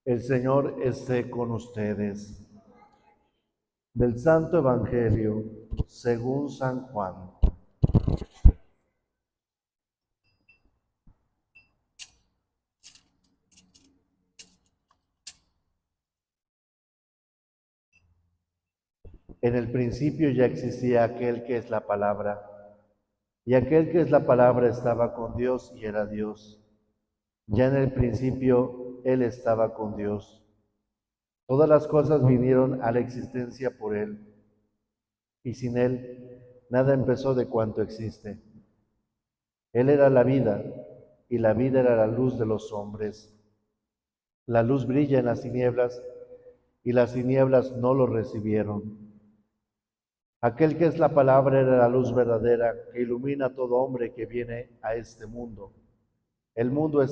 El Señor esté con ustedes. Del Santo Evangelio, según San Juan. En el principio ya existía aquel que es la palabra, y aquel que es la palabra estaba con Dios y era Dios. Ya en el principio Él estaba con Dios. Todas las cosas vinieron a la existencia por Él, y sin Él nada empezó de cuanto existe. Él era la vida, y la vida era la luz de los hombres. La luz brilla en las tinieblas, y las tinieblas no lo recibieron. Aquel que es la palabra era la luz verdadera que ilumina a todo hombre que viene a este mundo. El mundo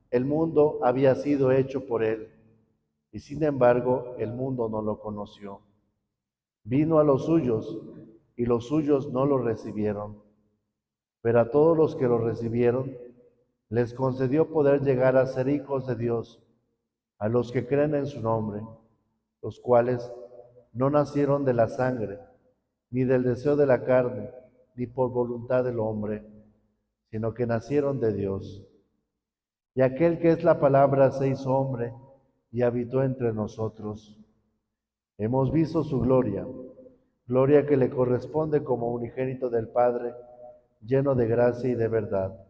el mundo había sido hecho por él, y sin embargo el mundo no lo conoció. Vino a los suyos, y los suyos no lo recibieron. Pero a todos los que lo recibieron, les concedió poder llegar a ser hijos de Dios, a los que creen en su nombre, los cuales no nacieron de la sangre, ni del deseo de la carne, ni por voluntad del hombre, sino que nacieron de Dios. Y aquel que es la palabra se hizo hombre y habitó entre nosotros. Hemos visto su gloria, gloria que le corresponde como unigénito del Padre, lleno de gracia y de verdad.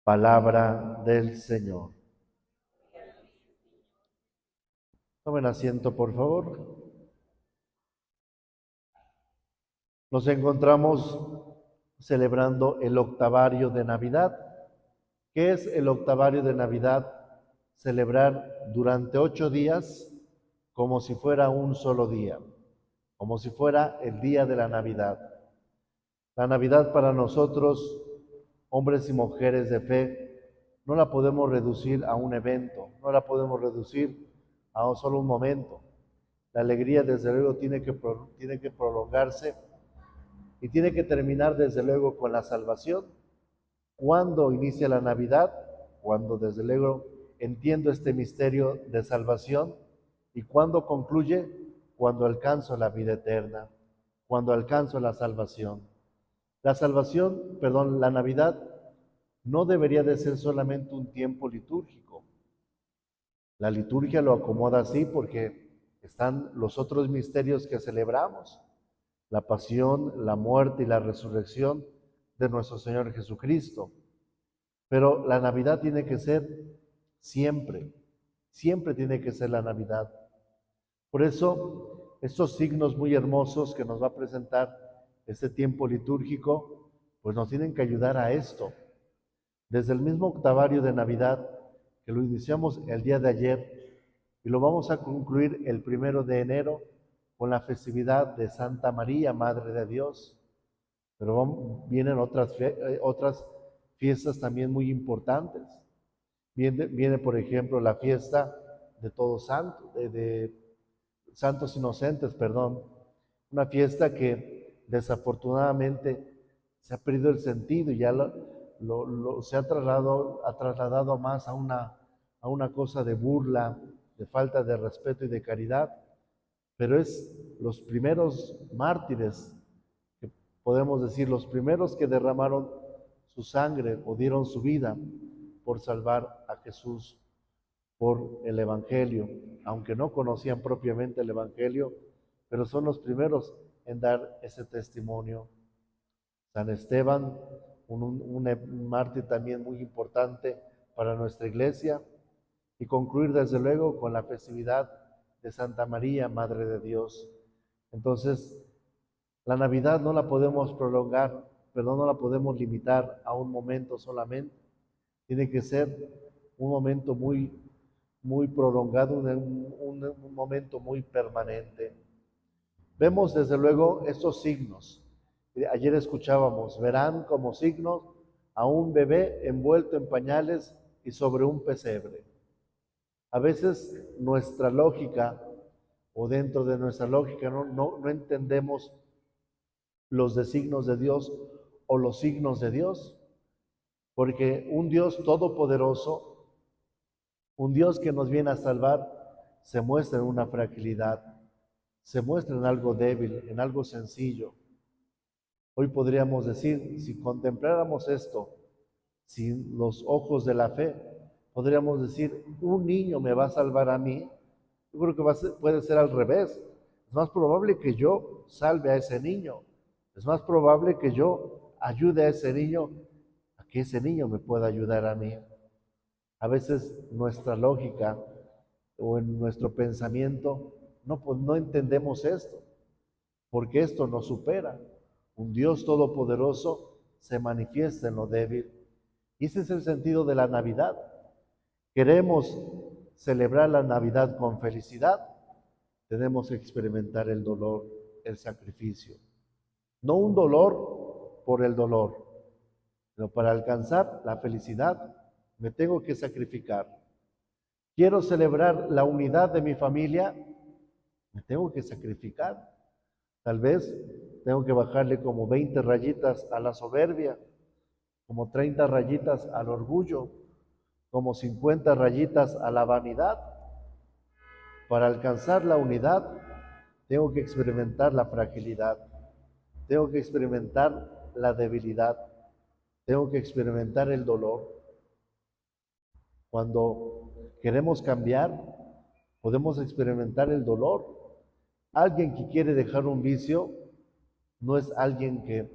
Palabra del Señor. Tomen asiento, por favor. Nos encontramos celebrando el octavario de Navidad. ¿Qué es el octavario de Navidad? Celebrar durante 8 días como si fuera un solo día, como si fuera el día de la Navidad. La Navidad para nosotros, hombres y mujeres de fe, no la podemos reducir a un evento, no la podemos reducir a solo un momento. La alegría, desde luego, tiene que prolongarse y tiene que terminar, desde luego, con la salvación. ¿Cuándo inicia la Navidad? Cuando, desde luego, entiendo este misterio de salvación. ¿Y cuándo concluye? Cuando alcanzo la vida eterna, cuando alcanzo la salvación. La salvación, perdón, la Navidad no debería de ser solamente un tiempo litúrgico. La liturgia lo acomoda así porque están los otros misterios que celebramos: la pasión, la muerte y la resurrección de nuestro Señor Jesucristo. Pero la Navidad tiene que ser siempre, siempre tiene que ser la Navidad. Por eso, estos signos muy hermosos que nos va a presentar este tiempo litúrgico, pues nos tienen que ayudar a esto. Desde el mismo octavario de Navidad, que lo iniciamos el día de ayer, y lo vamos a concluir el 1 de enero con la festividad de Santa María, Madre de Dios. Pero vienen otras fiestas también muy importantes. Viene, por ejemplo, la fiesta de Todos Santos, de Santos Inocentes, perdón. Una fiesta que desafortunadamente se ha perdido el sentido y ya se ha trasladado más a una cosa de burla, de falta de respeto y de caridad. Pero es los primeros mártires, que podemos decir, los primeros que derramaron su sangre o dieron su vida por salvar a Jesús, por el Evangelio, aunque no conocían propiamente el Evangelio, pero son los primeros en dar ese testimonio. San Esteban, un mártir también muy importante para nuestra iglesia, y concluir desde luego con la festividad de Santa María, Madre de Dios. Entonces, la Navidad no la podemos prolongar, pero no la podemos limitar a un momento solamente. Tiene que ser un momento muy prolongado, un momento muy permanente. Vemos desde luego estos signos. Ayer escuchábamos: verán como signos a un bebé envuelto en pañales y sobre un pesebre. A veces nuestra lógica, o dentro de nuestra lógica, no entendemos los designios de Dios o los signos de Dios, porque un Dios todopoderoso Un Dios que nos viene a salvar se muestra en una fragilidad, se muestra en algo débil, en algo sencillo. Hoy podríamos decir, si contempláramos esto sin los ojos de la fe, podríamos decir, un niño me va a salvar a mí. Yo creo que puede ser al revés. Es más probable que yo salve a ese niño. Es más probable que yo ayude a ese niño a que ese niño me pueda ayudar a mí. A veces nuestra lógica o en nuestro pensamiento no entendemos esto, porque esto nos supera. Un Dios todopoderoso se manifiesta en lo débil. Y ese es el sentido de la Navidad. Queremos celebrar la Navidad con felicidad, tenemos que experimentar el dolor, el sacrificio. No un dolor por el dolor, pero para alcanzar la felicidad me tengo que sacrificar. Quiero celebrar la unidad de mi familia, me tengo que sacrificar. Tal vez tengo que bajarle como 20 rayitas a la soberbia, como 30 rayitas al orgullo, como 50 rayitas a la vanidad. Para alcanzar la unidad, tengo que experimentar la fragilidad, tengo que experimentar la debilidad, tengo que experimentar el dolor. Cuando queremos cambiar, podemos experimentar el dolor. Alguien que quiere dejar un vicio no es alguien que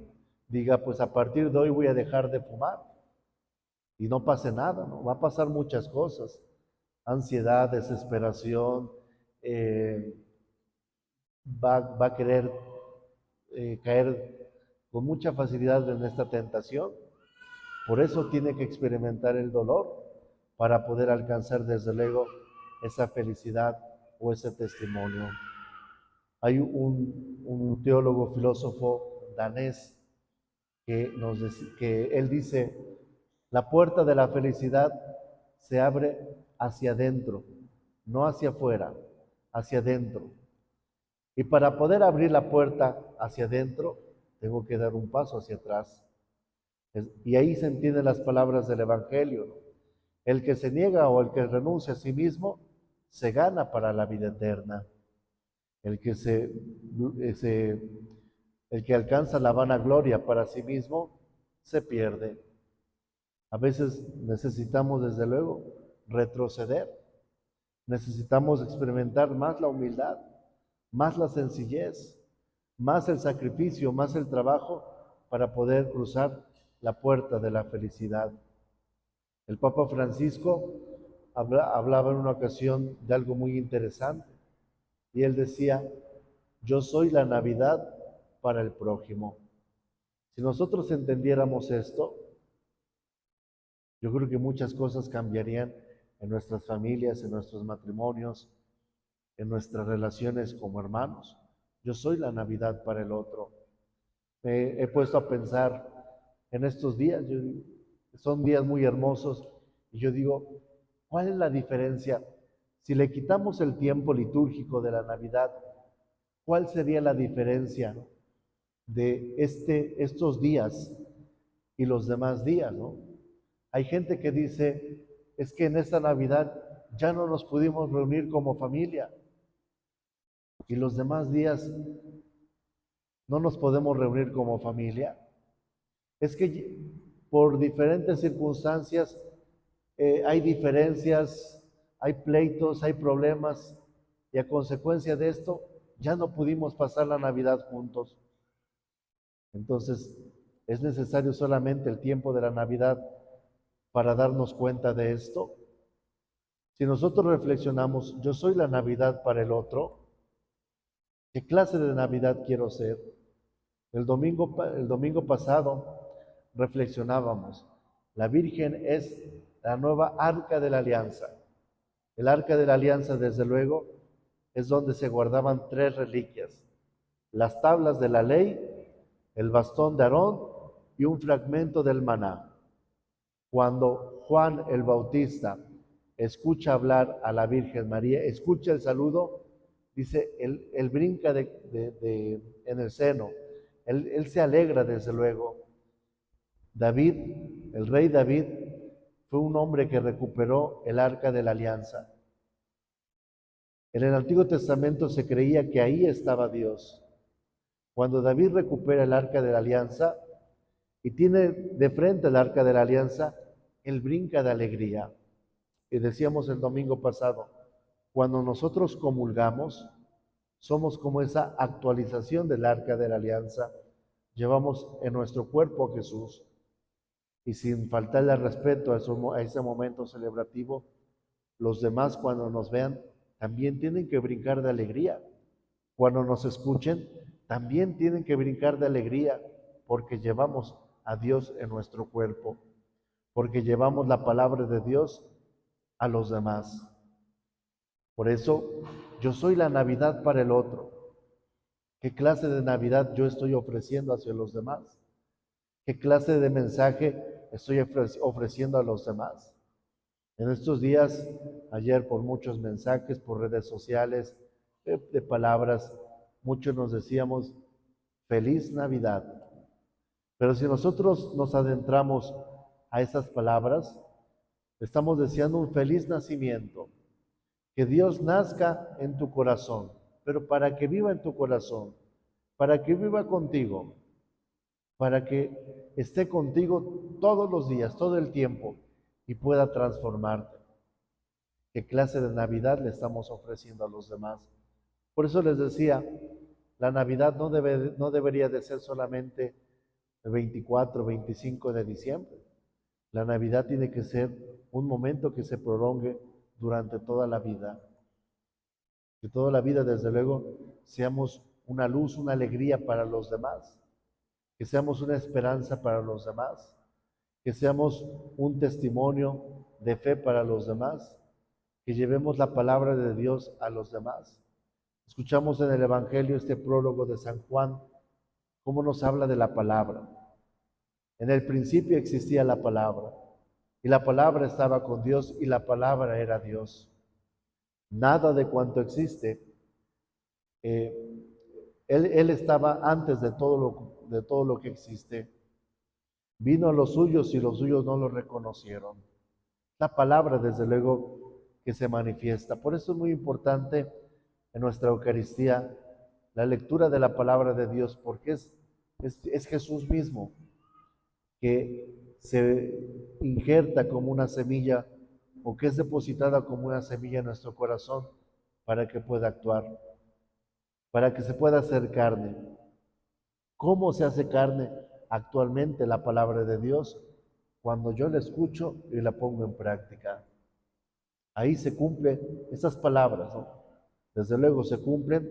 diga, pues a partir de hoy voy a dejar de fumar y no pase nada, ¿no? Va a pasar muchas cosas, ansiedad, desesperación, va a querer caer con mucha facilidad en esta tentación. Por eso tiene que experimentar el dolor para poder alcanzar desde luego esa felicidad o ese testimonio. Hay un teólogo filósofo danés que él dice, la puerta de la felicidad se abre hacia adentro, no hacia afuera, hacia adentro. Y para poder abrir la puerta hacia adentro, tengo que dar un paso hacia atrás. Y ahí se entienden las palabras del Evangelio, ¿no? El que se niega o el que renuncia a sí mismo, se gana para la vida eterna. El que, el que alcanza la vanagloria para sí mismo, se pierde. A veces necesitamos, desde luego, retroceder. Necesitamos experimentar más la humildad, más la sencillez, más el sacrificio, más el trabajo para poder cruzar la puerta de la felicidad. El Papa Francisco hablaba en una ocasión de algo muy interesante y él decía, yo soy la Navidad para el prójimo. Si nosotros entendiéramos esto, yo creo que muchas cosas cambiarían en nuestras familias, en nuestros matrimonios, en nuestras relaciones como hermanos. Yo soy la Navidad para el otro. Me he puesto a pensar en estos días, son días muy hermosos, y yo digo, ¿cuál es la diferencia? Si le quitamos el tiempo litúrgico de la Navidad, ¿cuál sería la diferencia de estos días y los demás días, ¿no? Hay gente que dice, es que en esta Navidad ya no nos pudimos reunir como familia y los demás días no nos podemos reunir como familia. Es que por diferentes circunstancias hay diferencias, hay pleitos, hay problemas y a consecuencia de esto ya no pudimos pasar la Navidad juntos. Entonces es necesario solamente el tiempo de la Navidad para darnos cuenta de esto. Si nosotros reflexionamos, yo soy la Navidad para el otro, ¿qué clase de Navidad quiero ser? El domingo pasado reflexionábamos, la Virgen es la nueva arca de la alianza. El arca de la alianza, desde luego, es donde se guardaban 3 reliquias, las tablas de la ley, el bastón de Aarón y un fragmento del maná. Cuando Juan el Bautista escucha hablar a la Virgen María, escucha el saludo, dice, él brinca en el seno, él se alegra desde luego. David, el rey David, fue un hombre que recuperó el arca de la alianza. En el Antiguo Testamento se creía que ahí estaba Dios. Cuando David recupera el arca de la alianza y tiene de frente el arca de la alianza, él brinca de alegría. Y decíamos el domingo pasado, cuando nosotros comulgamos, somos como esa actualización del arca de la alianza. Llevamos en nuestro cuerpo a Jesús y sin faltarle al respeto a ese momento celebrativo, los demás cuando nos vean también tienen que brincar de alegría. Cuando nos escuchen, también tienen que brincar de alegría porque llevamos a Dios en nuestro cuerpo, porque llevamos la palabra de Dios a los demás. Por eso, yo soy la Navidad para el otro. ¿Qué clase de Navidad yo estoy ofreciendo hacia los demás? ¿Qué clase de mensaje estoy ofreciendo a los demás? En estos días, ayer por muchos mensajes, por redes sociales, de palabras, muchos nos decíamos, feliz Navidad. Pero si nosotros nos adentramos a esas palabras, estamos deseando un feliz nacimiento, que Dios nazca en tu corazón, pero para que viva en tu corazón, para que viva contigo, para que esté contigo todos los días, todo el tiempo y pueda transformarte. ¿Qué clase de Navidad le estamos ofreciendo a los demás? Por eso les decía, la Navidad no debería de ser solamente el 24, 25 de diciembre. La Navidad tiene que ser un momento que se prolongue durante toda la vida. Que toda la vida, desde luego, seamos una luz, una alegría para los demás. Que seamos una esperanza para los demás. Que seamos un testimonio de fe para los demás. Que llevemos la palabra de Dios a los demás. Escuchamos en el Evangelio este prólogo de San Juan, cómo nos habla de la palabra. En el principio existía la palabra, y la palabra estaba con Dios, y la palabra era Dios. Nada de cuanto existe, eh, él estaba antes de todo lo que existe. Vino a los suyos y los suyos no lo reconocieron. La palabra, desde luego, que se manifiesta. Por eso es muy importante en nuestra Eucaristía la lectura de la palabra de Dios, porque es Jesús mismo que se injerta como una semilla o que es depositada como una semilla en nuestro corazón para que pueda actuar, para que se pueda hacer carne. ¿Cómo se hace carne actualmente la palabra de Dios? Cuando yo la escucho y la pongo en práctica. Ahí se cumplen esas palabras, ¿no? Desde luego se cumplen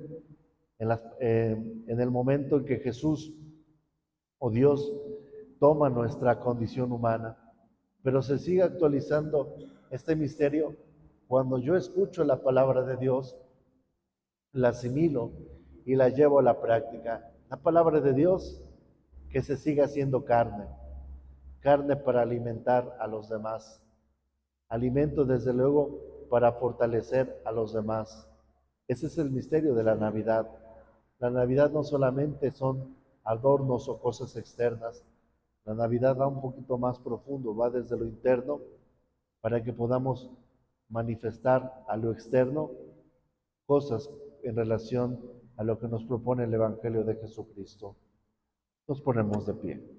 en el momento en que Jesús o Dios toma nuestra condición humana, pero se sigue actualizando este misterio cuando yo escucho la palabra de Dios, la asimilo y la llevo a la práctica. La palabra de Dios que se siga haciendo carne, carne para alimentar a los demás, alimento desde luego para fortalecer a los demás. Ese es el misterio de la Navidad. La Navidad no solamente son adornos o cosas externas, la Navidad va un poquito más profundo, va desde lo interno para que podamos manifestar a lo externo cosas en relación a lo que nos propone el Evangelio de Jesucristo. Nos ponemos de pie.